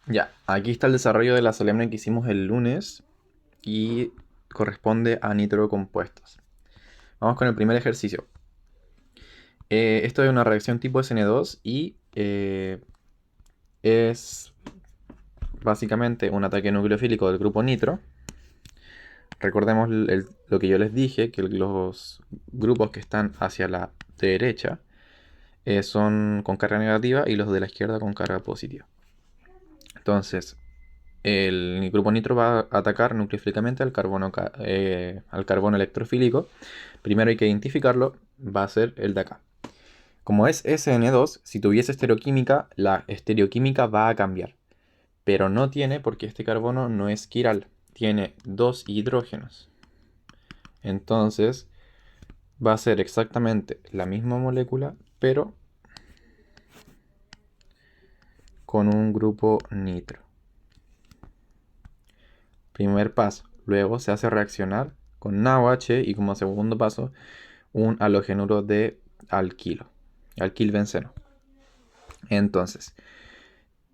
Ya, aquí está el desarrollo de la solemne que hicimos el lunes y corresponde a nitrocompuestos. Vamos con el primer ejercicio. Esto es una reacción tipo SN2 y es básicamente un ataque nucleofílico del grupo nitro. Recordemos lo que yo les dije, que los grupos que están hacia la derecha son con carga negativa y los de la izquierda con carga positiva. Entonces, el grupo nitro va a atacar nucleofílicamente al carbono electrofílico. Primero hay que identificarlo, va a ser el de acá. Como es SN2, si tuviese estereoquímica, la estereoquímica va a cambiar. Pero no tiene porque este carbono no es quiral, tiene dos hidrógenos. Entonces va a ser exactamente la misma molécula, pero con un grupo nitro. Primer paso. Luego se hace reaccionar con NaOH y como segundo paso un halogenuro de alquilo, alquilbenceno. Entonces,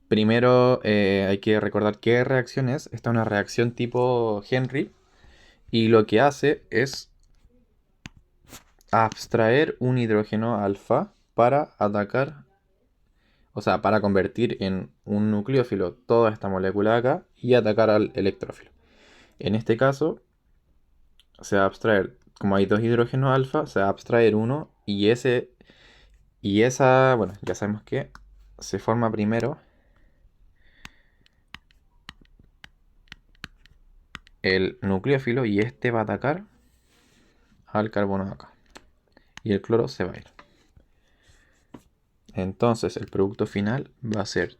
primero hay que recordar qué reacción es. Esta es una reacción tipo Henry y lo que hace es abstraer un hidrógeno alfa para atacar, o sea, para convertir en un nucleófilo toda esta molécula de acá y atacar al electrófilo. En este caso, se va a abstraer, como hay dos hidrógenos alfa, se va a abstraer uno y esa, bueno, ya sabemos que se forma primero el nucleófilo y este va a atacar al carbono de acá. Y el cloro se va a ir. Entonces el producto final va a ser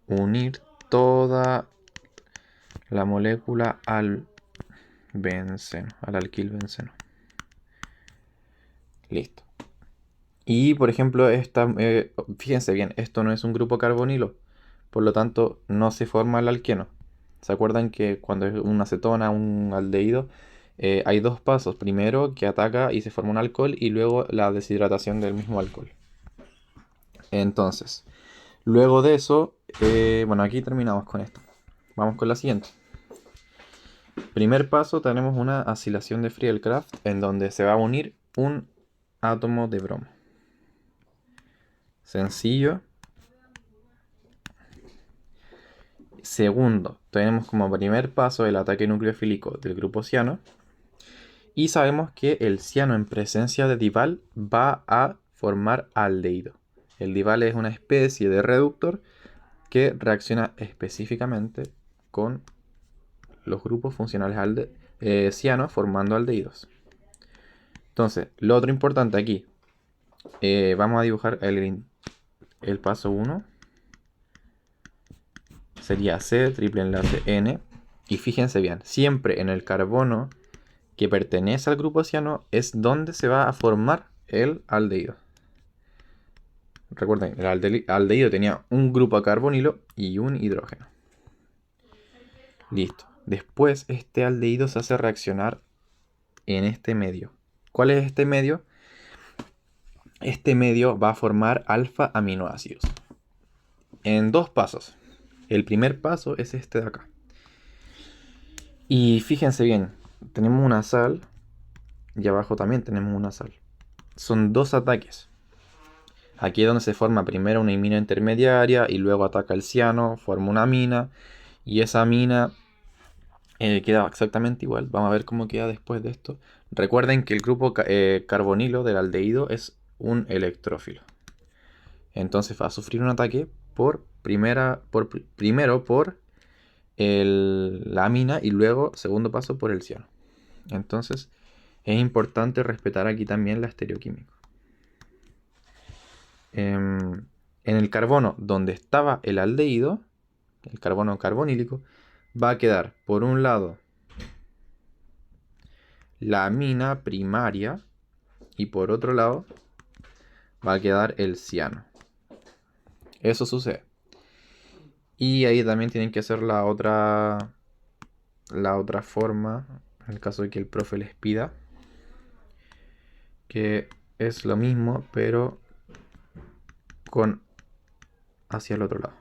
unir toda la molécula al benceno, al alquilbenceno. Listo. Y por ejemplo, fíjense bien, esto no es un grupo carbonilo, por lo tanto no se forma el alqueno. ¿Se acuerdan que cuando es una acetona, un aldehído, hay dos pasos? Primero que ataca y se forma un alcohol y luego la deshidratación del mismo alcohol. Entonces, luego de eso, bueno, aquí terminamos con esto. Vamos con la siguiente. Primer paso, tenemos una acilación de Friedel-Crafts en donde se va a unir un átomo de bromo. Sencillo. Segundo, tenemos como primer paso el ataque nucleofílico del grupo ciano. Y sabemos que el ciano en presencia de dival va a formar aldehído. El dival es una especie de reductor que reacciona específicamente con los grupos funcionales ciano formando aldehídos. Entonces, lo otro importante aquí, vamos a dibujar el paso 1. Sería C, triple enlace N. Y fíjense bien, siempre en el carbono que pertenece al grupo ciano es donde se va a formar el aldehído. Recuerden, el aldehído tenía un grupo carbonilo y un hidrógeno. Listo. Después este aldehído se hace reaccionar en este medio. ¿Cuál es este medio? Este medio va a formar alfa aminoácidos en dos pasos. El primer paso es este de acá. Y fíjense bien, tenemos una sal y abajo también tenemos una sal. Son dos ataques. Aquí es donde se forma primero una imina intermediaria y luego ataca el ciano, forma una amina y esa amina queda exactamente igual. Vamos a ver cómo queda después de esto. Recuerden que el grupo carbonilo del aldehído es un electrófilo. Entonces va a sufrir un ataque primero por la amina y luego, segundo paso, por el ciano. Entonces es importante respetar aquí también la estereoquímica. En el carbono donde estaba el aldehído, el carbono carbonílico, va a quedar por un lado la amina primaria y por otro lado va a quedar el ciano. Eso sucede. Y ahí también tienen que hacer la otra forma, en el caso de que el profe les pida, que es lo mismo, pero con hacia el otro lado.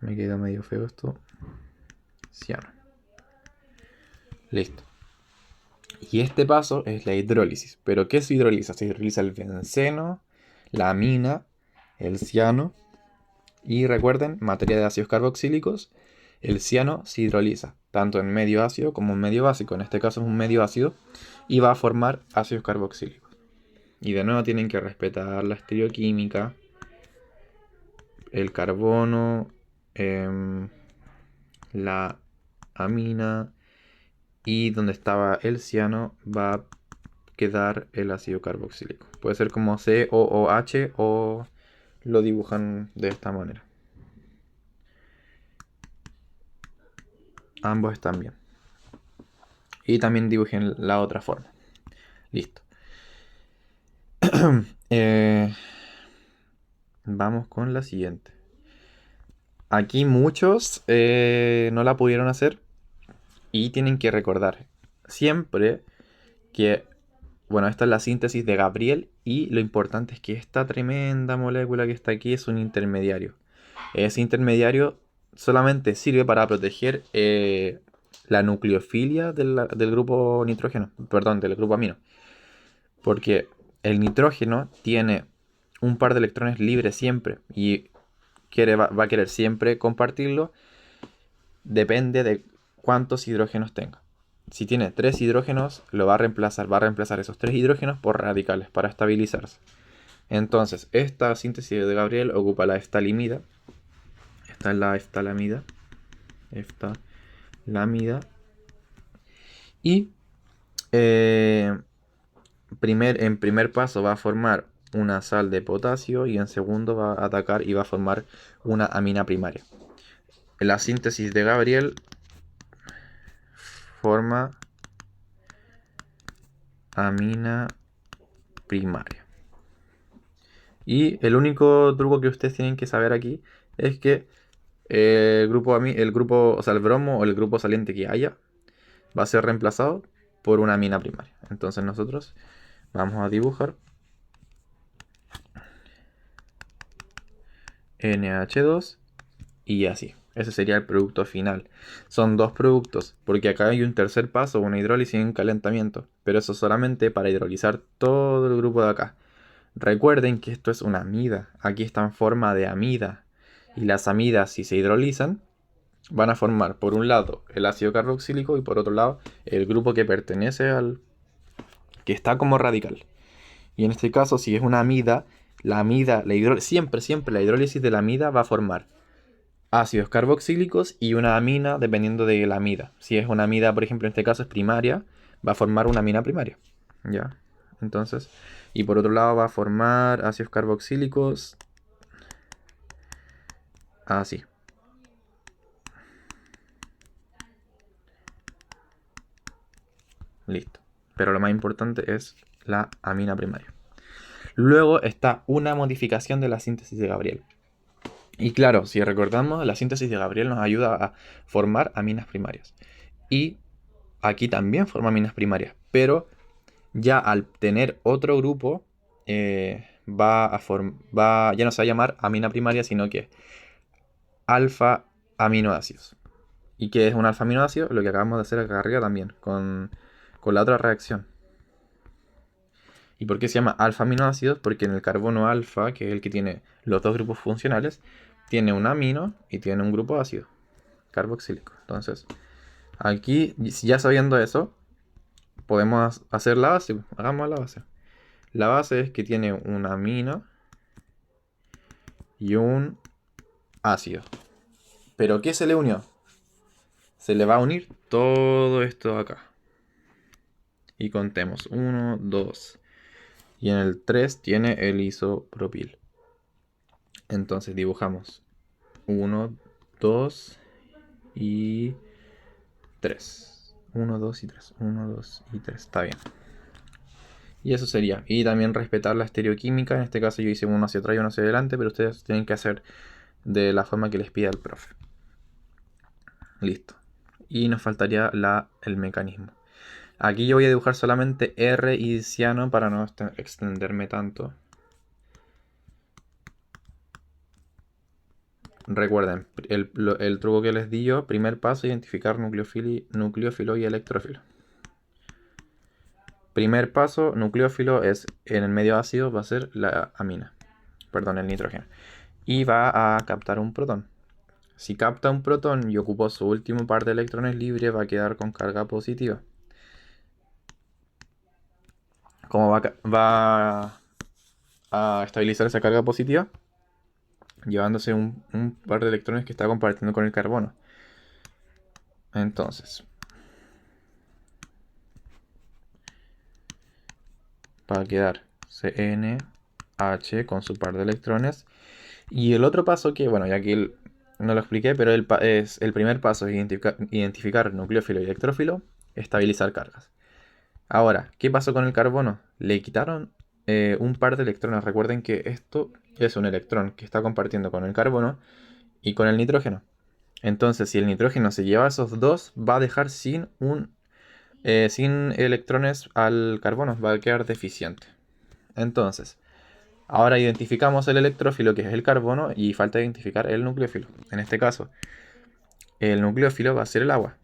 Me queda medio feo esto. Ciano. Listo. Y este paso es la hidrólisis. ¿Pero qué se hidroliza? Se hidroliza el benceno, la amina, el ciano. Y recuerden, materia de ácidos carboxílicos, el ciano se hidroliza tanto en medio ácido como en medio básico. En este caso es un medio ácido y va a formar ácidos carboxílicos. Y de nuevo tienen que respetar la estereoquímica, el carbono, la amina y donde estaba el ciano va a quedar el ácido carboxílico. Puede ser como COOH o lo dibujan de esta manera. Ambos están bien. Y también dibujen la otra forma. Listo. Vamos con la siguiente. Aquí muchos no la pudieron hacer y tienen que recordar siempre que, bueno, esta es la síntesis de Gabriel y lo importante es que esta tremenda molécula que está aquí es un intermediario. Ese intermediario solamente sirve para proteger la nucleofilia del grupo nitrógeno, perdón, del grupo amino. Porque el nitrógeno tiene un par de electrones libres siempre y va a querer siempre compartirlo. Depende de cuántos hidrógenos tenga. Si tiene 3 hidrógenos, va a reemplazar esos 3 hidrógenos por radicales para estabilizarse. Entonces, esta síntesis de Gabriel ocupa la eftalimida. Esta es la eftalamida. Eftalamida. Y en primer paso va a formar una sal de potasio y en segundo va a atacar y va a formar una amina primaria. La síntesis de Gabriel forma amina primaria. Y el único truco que ustedes tienen que saber aquí es que el grupo, o sea, el bromo o el grupo saliente que haya va a ser reemplazado por una amina primaria. Entonces nosotros vamos a dibujar NH2 y así. Ese sería el producto final. Son dos productos, porque acá hay un tercer paso, una hidrólisis y un calentamiento. Pero eso solamente para hidrolizar todo el grupo de acá. Recuerden que esto es una amida. Aquí está en forma de amida. Y las amidas, si se hidrolizan, van a formar por un lado el ácido carboxílico y por otro lado el grupo que pertenece al que está como radical. Y en este caso, si es una amida, siempre la hidrólisis de la amida va a formar ácidos carboxílicos y una amina dependiendo de la amida. Si es una amida, por ejemplo, en este caso es primaria, va a formar una amina primaria. ¿Ya? Entonces, y por otro lado va a formar ácidos carboxílicos así. Listo. Pero lo más importante es la amina primaria. Luego está una modificación de la síntesis de Gabriel. Y claro, si recordamos, la síntesis de Gabriel nos ayuda a formar aminas primarias. Y aquí también forma aminas primarias, pero ya al tener otro grupo, ya no se va a llamar amina primaria, sino que alfa aminoácidos. ¿Y qué es un alfa aminoácido? Lo que acabamos de hacer acá arriba también, con la otra reacción. ¿Y por qué se llama alfa aminoácidos? Porque en el carbono alfa, que es el que tiene los dos grupos funcionales, tiene un amino y tiene un grupo ácido carboxílico. Entonces, aquí, ya sabiendo eso, podemos hacer la base. Hagamos la base. La base es que tiene un amino y un ácido. ¿Pero qué se le unió? Se le va a unir todo esto acá. Y contemos. 1, 2. Y en el 3 tiene el isopropil. Entonces dibujamos 1, 2 y 3. 1, 2 y 3. 1, 2 y 3. Está bien. Y eso sería. Y también respetar la estereoquímica. En este caso yo hice uno hacia atrás y uno hacia adelante, pero ustedes tienen que hacer de la forma que les pida el profe. Listo. Y nos faltaría el mecanismo. Aquí yo voy a dibujar solamente R y ciano para no extenderme tanto. recuerden, el truco que les di yo, primer paso, identificar nucleófilo y electrófilo. Primer paso, nucleófilo es en el medio ácido, va a ser la amina, perdón, el nitrógeno. Y va a captar un protón. Si capta un protón y ocupó su último par de electrones libres, va a quedar con carga positiva. ¿Cómo va a estabilizar esa carga positiva? Llevándose un par de electrones que está compartiendo con el carbono. Entonces, va a quedar CNH con su par de electrones. Y el otro paso que, bueno, ya que no lo expliqué, pero el primer paso es identificar nucleófilo y electrófilo, estabilizar cargas. Ahora, ¿qué pasó con el carbono? Le quitaron un par de electrones. Recuerden que esto es un electrón que está compartiendo con el carbono y con el nitrógeno. Entonces, si el nitrógeno se lleva a esos dos, va a dejar sin electrones al carbono, va a quedar deficiente. Entonces, ahora identificamos el electrófilo, que es el carbono, y falta identificar el nucleófilo. En este caso, el nucleófilo va a ser el agua.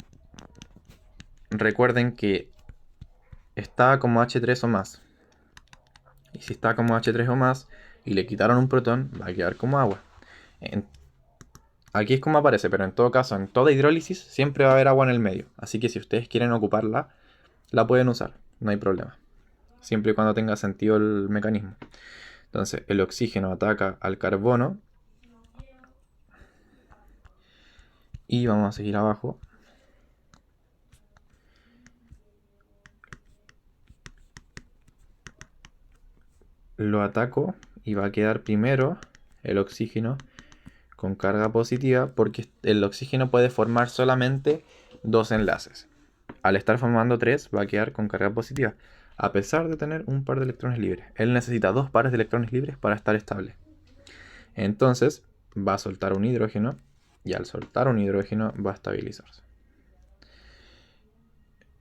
Recuerden que está como H3 o más. Y si está como H3 o más y le quitaron un protón, va a quedar como agua. Aquí es como aparece, pero en todo caso, en toda hidrólisis siempre va a haber agua en el medio. Así que si ustedes quieren ocuparla, la pueden usar, no hay problema. Siempre y cuando tenga sentido el mecanismo. Entonces, el oxígeno ataca al carbono. Y vamos a seguir abajo. Lo ataco y va a quedar primero el oxígeno con carga positiva, porque el oxígeno puede formar solamente dos enlaces. Al estar formando tres, va a quedar con carga positiva, a pesar de tener un par de electrones libres. Él necesita dos pares de electrones libres para estar estable. Entonces, va a soltar un hidrógeno, y al soltar un hidrógeno va a estabilizarse.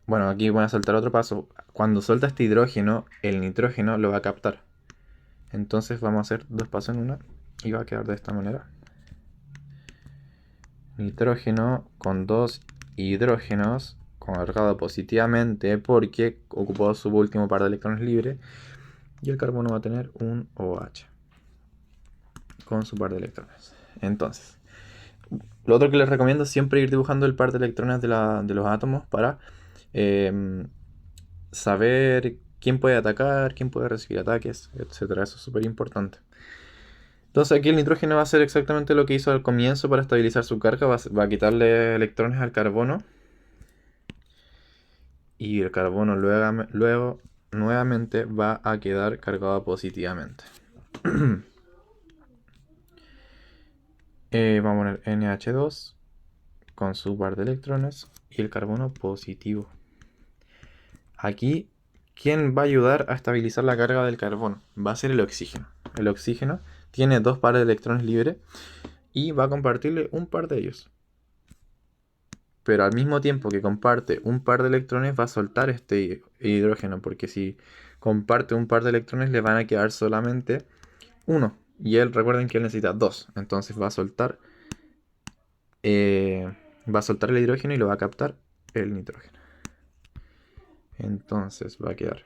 Bueno, aquí voy a saltar otro paso. Cuando suelta este hidrógeno, el nitrógeno lo va a captar. Entonces vamos a hacer dos pasos en una y va a quedar de esta manera. Nitrógeno con dos hidrógenos cargado positivamente porque ocupó su último par de electrones libres. Y el carbono va a tener un OH con su par de electrones. Entonces, lo otro que les recomiendo es siempre ir dibujando el par de electrones de los átomos para saber quién puede atacar, quién puede recibir ataques, etcétera. Eso es súper importante. Entonces aquí el nitrógeno va a hacer exactamente lo que hizo al comienzo para estabilizar su carga. Va a quitarle electrones al carbono. Y el carbono luego nuevamente va a quedar cargado positivamente. Vamos a poner NH2 con su par de electrones y el carbono positivo. Aquí, ¿quién va a ayudar a estabilizar la carga del carbono? Va a ser el oxígeno. El oxígeno tiene dos pares de electrones libres y va a compartirle un par de ellos. Pero al mismo tiempo que comparte un par de electrones va a soltar este hidrógeno, porque si comparte un par de electrones le van a quedar solamente uno. Y recuerden que él necesita dos. Entonces va a soltar el hidrógeno y lo va a captar el nitrógeno. Entonces va a quedar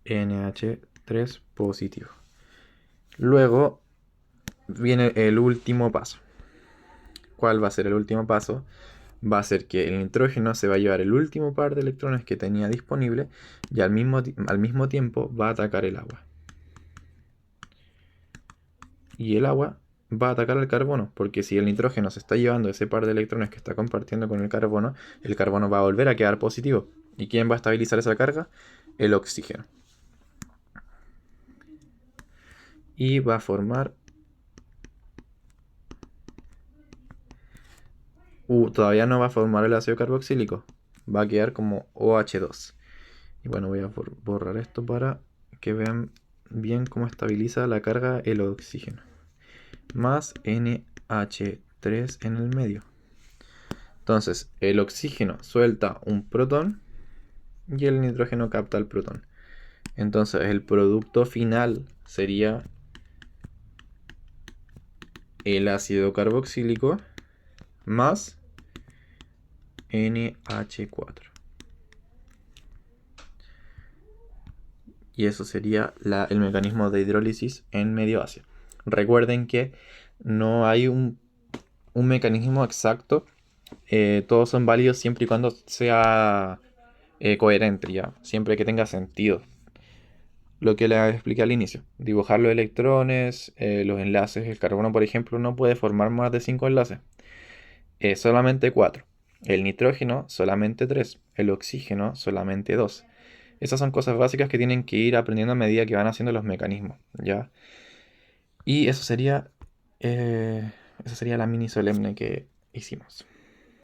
NH3 positivo. Luego viene el último paso. ¿Cuál va a ser el último paso? Va a ser que el nitrógeno se va a llevar el último par de electrones que tenía disponible y al mismo tiempo va a atacar el agua. Y el agua va a atacar al carbono, porque si el nitrógeno se está llevando ese par de electrones que está compartiendo con el carbono va a volver a quedar positivo. ¿Y quién va a estabilizar esa carga? El oxígeno. Y va a formar... todavía no va a formar el ácido carboxílico. Va a quedar como OH2. Y bueno, voy a borrar esto para que vean bien cómo estabiliza la carga el oxígeno. Más NH3 en el medio. Entonces, el oxígeno suelta un protón y el nitrógeno capta el protón. Entonces el producto final sería el ácido carboxílico más NH4. Y eso sería el mecanismo de hidrólisis en medio ácido. Recuerden que no hay un mecanismo exacto. Todos son válidos siempre y cuando sea coherente, ¿ya? Siempre que tenga sentido. Lo que les expliqué al inicio. Dibujar los electrones, los enlaces. El carbono, por ejemplo, no puede formar más de 5 enlaces. Solamente 4. El nitrógeno, solamente 3. El oxígeno, solamente 2. Esas son cosas básicas que tienen que ir aprendiendo a medida que van haciendo los mecanismos, ¿ya? Y eso sería la mini solemne que hicimos.